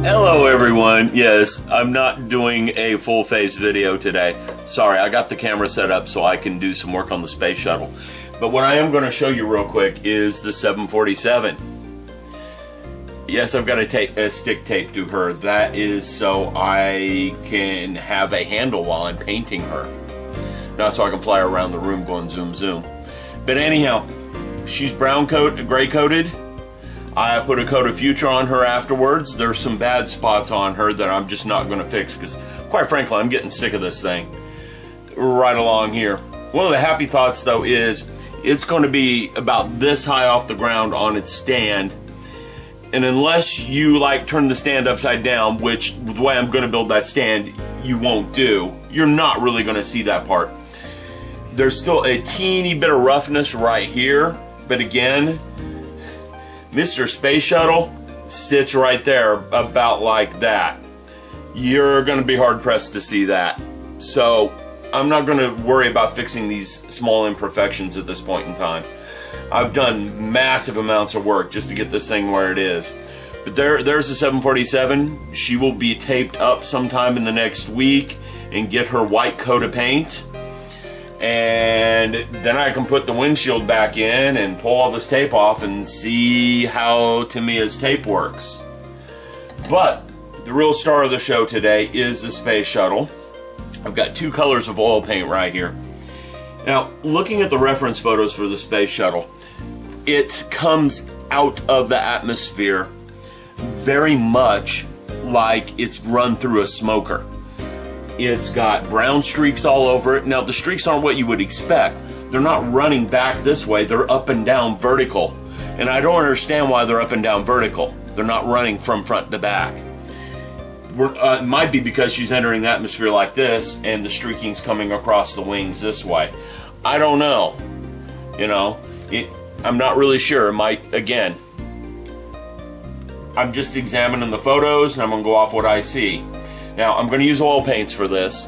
Hello everyone. Yes, I'm not doing a full face video today. Sorry, I got the camera set up so I can do some work on the space shuttle. But what I am going to show you real quick is the 747. Yes, I've got a stick tape to her. That is so I can have a handle while I'm painting her. Not so I can fly around the room going zoom zoom. But anyhow, she's gray coated. I put a coat of Future on her afterwards. There's some bad spots on her that I'm just not going to fix because, quite frankly, I'm getting sick of this thing. Right along here. One of the happy thoughts, though, is it's going to be about this high off the ground on its stand. And unless you, turn the stand upside down, which, the way I'm going to build that stand, you won't do, you're not really going to see that part. There's still a teeny bit of roughness right here, but again, Mr. Space Shuttle sits right there about like that. You're going to be hard-pressed to see that. So I'm not going to worry about fixing these small imperfections at this point in time. I've done massive amounts of work just to get this thing where it is. But there's the 747. She will be taped up sometime in the next week and get her white coat of paint. And then I can put the windshield back in and pull all this tape off and see how Tamiya's tape works. But the real star of the show today is the space shuttle. I've got two colors of oil paint right here. Now, looking at the reference photos for the space shuttle, it comes out of the atmosphere very much like it's run through a smoker. It's got brown streaks all over it. Now, the streaks aren't what you would expect. They're not running back this way. They're up and down vertical. And I don't understand why they're up and down vertical. They're not running from front to back. It might be because she's entering the atmosphere like this and the streaking's coming across the wings this way. I don't know. You know, I'm not really sure. It might, again, I'm just examining the photos and I'm going to go off what I see. Now, I'm going to use oil paints for this,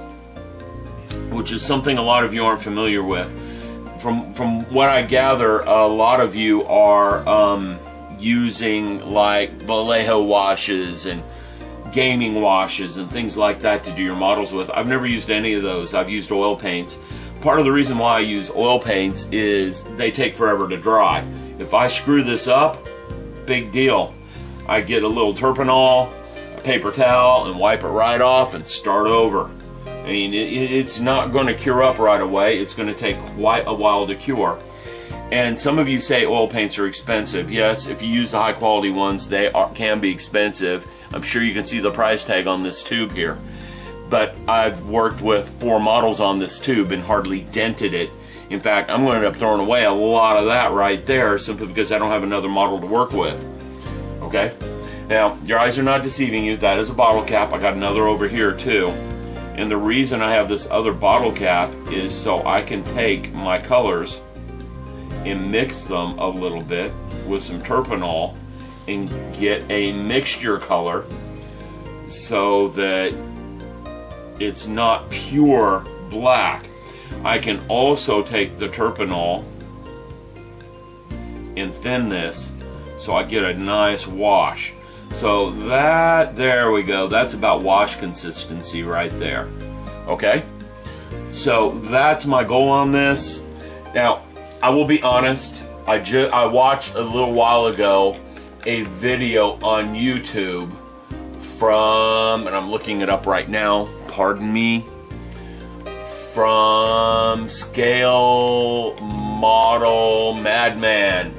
which is something a lot of you aren't familiar with. From what I gather, a lot of you are using Vallejo washes and gaming washes and things like that to do your models with. I've never used any of those. I've used oil paints. Part of the reason why I use oil paints is they take forever to dry. If I screw this up, big deal. I get a little turpinol, paper towel, and wipe it right off and start over. I mean, it's not going to cure up right away. It's going to take quite a while to cure. And some of you say oil paints are expensive. Yes, if you use the high quality ones, they can be expensive. I'm sure you can see the price tag on this tube here. But I've worked with 4 models on this tube and hardly dented it. In fact, I'm going to end up throwing away a lot of that right there simply because I don't have another model to work with. Okay? Now, your eyes are not deceiving you. That is a bottle cap. I got another over here too. And the reason I have this other bottle cap is so I can take my colors and mix them a little bit with some turpinol and get a mixture color so that it's not pure black. I can also take the turpinol and thin this so I get a nice wash. So there we go. That's about wash consistency right there. Okay? So that's my goal on this. Now, I will be honest. I watched a little while ago a video on YouTube from, and I'm looking it up right now, pardon me, from ScaleModelMadman.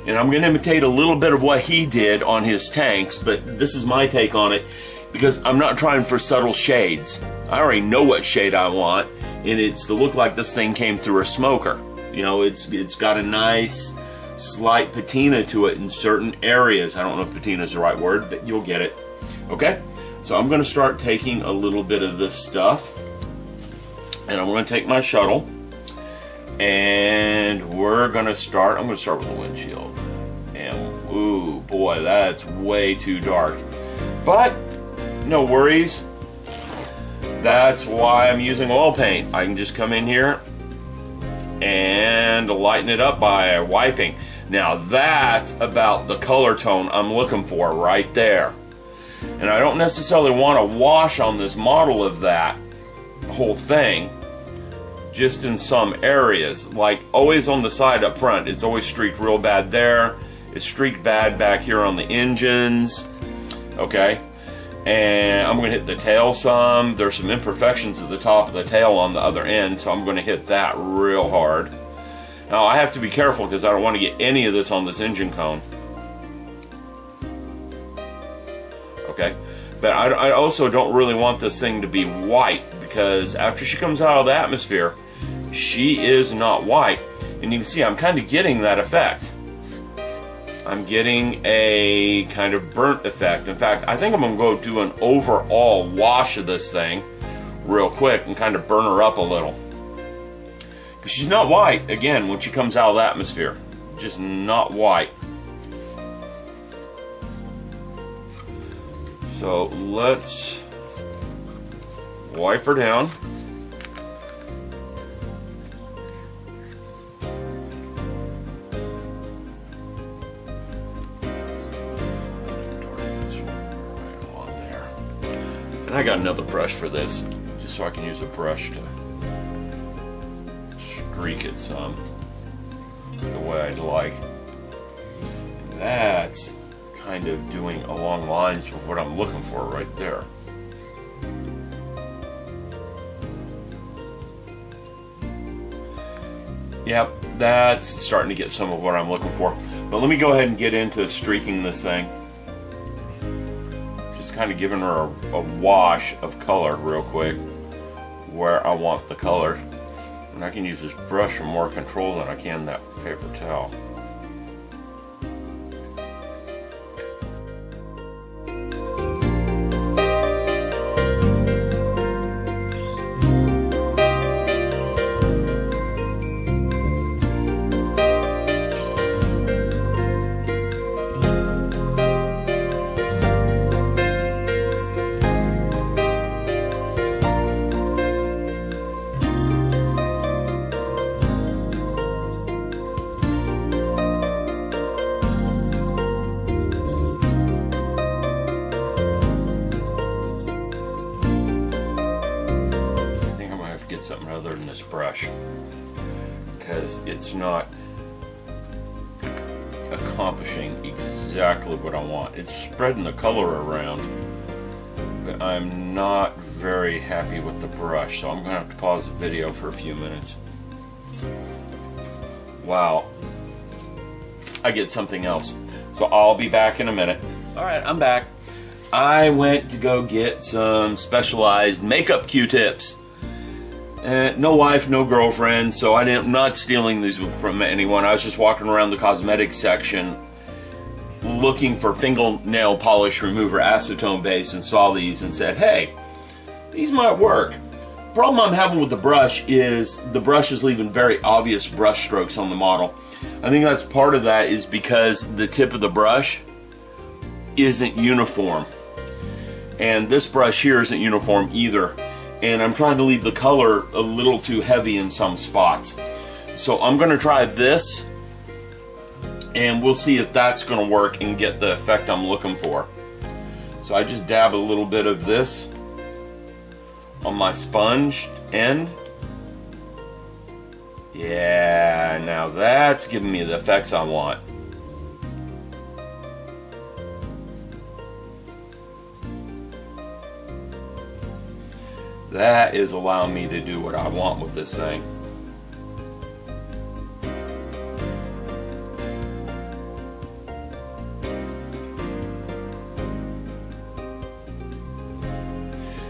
And I'm going to imitate a little bit of what he did on his tanks, but this is my take on it because I'm not trying for subtle shades. I already know what shade I want, and it's to look like this thing came through a smoker. You know, it's got a nice slight patina to it in certain areas. I don't know if patina is the right word, but you'll get it. Okay? So I'm going to start taking a little bit of this stuff, and I'm going to take my shuttle. And I'm going to start with the windshield. And, ooh, boy, that's way too dark. But, no worries. That's why I'm using oil paint. I can just come in here and lighten it up by wiping. Now, that's about the color tone I'm looking for right there. And I don't necessarily want to wash on this model of that whole thing, just in some areas. Like always on the side up front, it's always streaked real bad there. It's streaked bad back here on the engines. Okay, and I'm going to hit the tail some. There's some imperfections at the top of the tail on the other end, so I'm going to hit that real hard. Now I have to be careful because I don't want to get any of this on this engine cone. Okay, but I also don't really want this thing to be white, because after she comes out of the atmosphere, she is not white. And you can see I'm kind of getting that effect. I'm getting a kind of burnt effect. In fact, I think I'm going to go do an overall wash of this thing real quick and kind of burn her up a little. Because she's not white, again, when she comes out of the atmosphere. Just not white. So let's wipe her down. And I got another brush for this, just so I can use a brush to streak it some the way I'd like. And that's kind of doing along lines with what I'm looking for right there. Yep, that's starting to get some of what I'm looking for. But let me go ahead and get into streaking this thing. Just kind of giving her a wash of color real quick where I want the color. And I can use this brush for more control than I can that paper towel. Something other than this brush, because it's not accomplishing exactly what I want. It's spreading the color around, but I'm not very happy with the brush, so I'm going to have to pause the video for a few minutes. Wow, I get something else, so I'll be back in a minute. Alright, I'm back. I went to go get some specialized makeup Q-tips. No wife, no girlfriend, so I'm not stealing these from anyone. I was just walking around the cosmetics section looking for fingernail polish remover acetone base and saw these and said, hey, these might work. The problem I'm having with the brush is leaving very obvious brush strokes on the model. I think that's part of that is because the tip of the brush isn't uniform. And this brush here isn't uniform either. And I'm trying to leave the color a little too heavy in some spots. So I'm going to try this, and we'll see if that's going to work and get the effect I'm looking for. So I just dab a little bit of this on my sponge end. Yeah, now that's giving me the effects I want. That is allowing me to do what I want with this thing.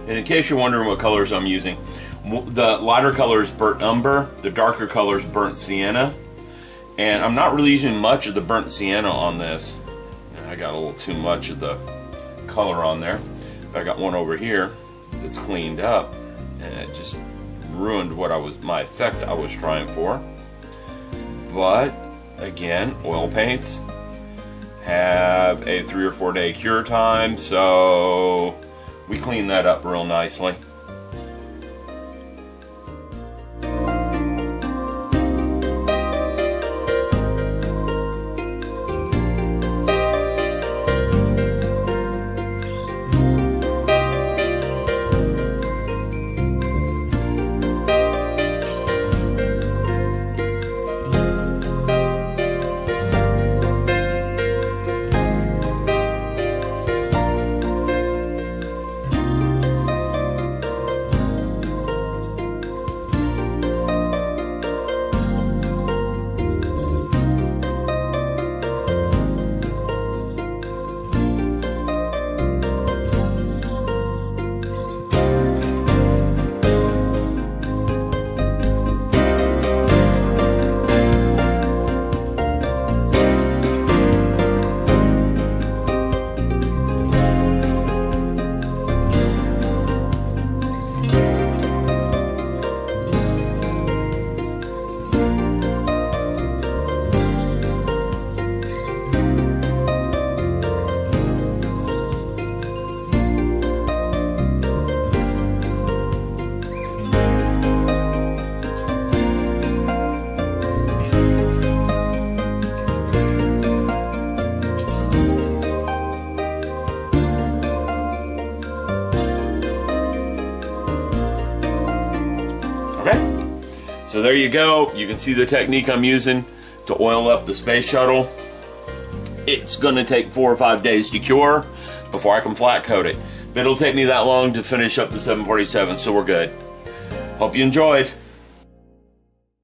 And in case you're wondering what colors I'm using, the lighter color is burnt umber, the darker color is burnt sienna, and I'm not really using much of the burnt sienna on this. I got a little too much of the color on there. But I got one over here that's cleaned up, and it just ruined what my effect I was trying for. But again, oil paints have a 3 or 4 day cure time, so we clean that up real nicely. So there you go. You can see the technique I'm using to oil up the space shuttle. It's going to take 4 or 5 days to cure before I can flat coat it. But it'll take me that long to finish up the 747, so we're good. Hope you enjoyed.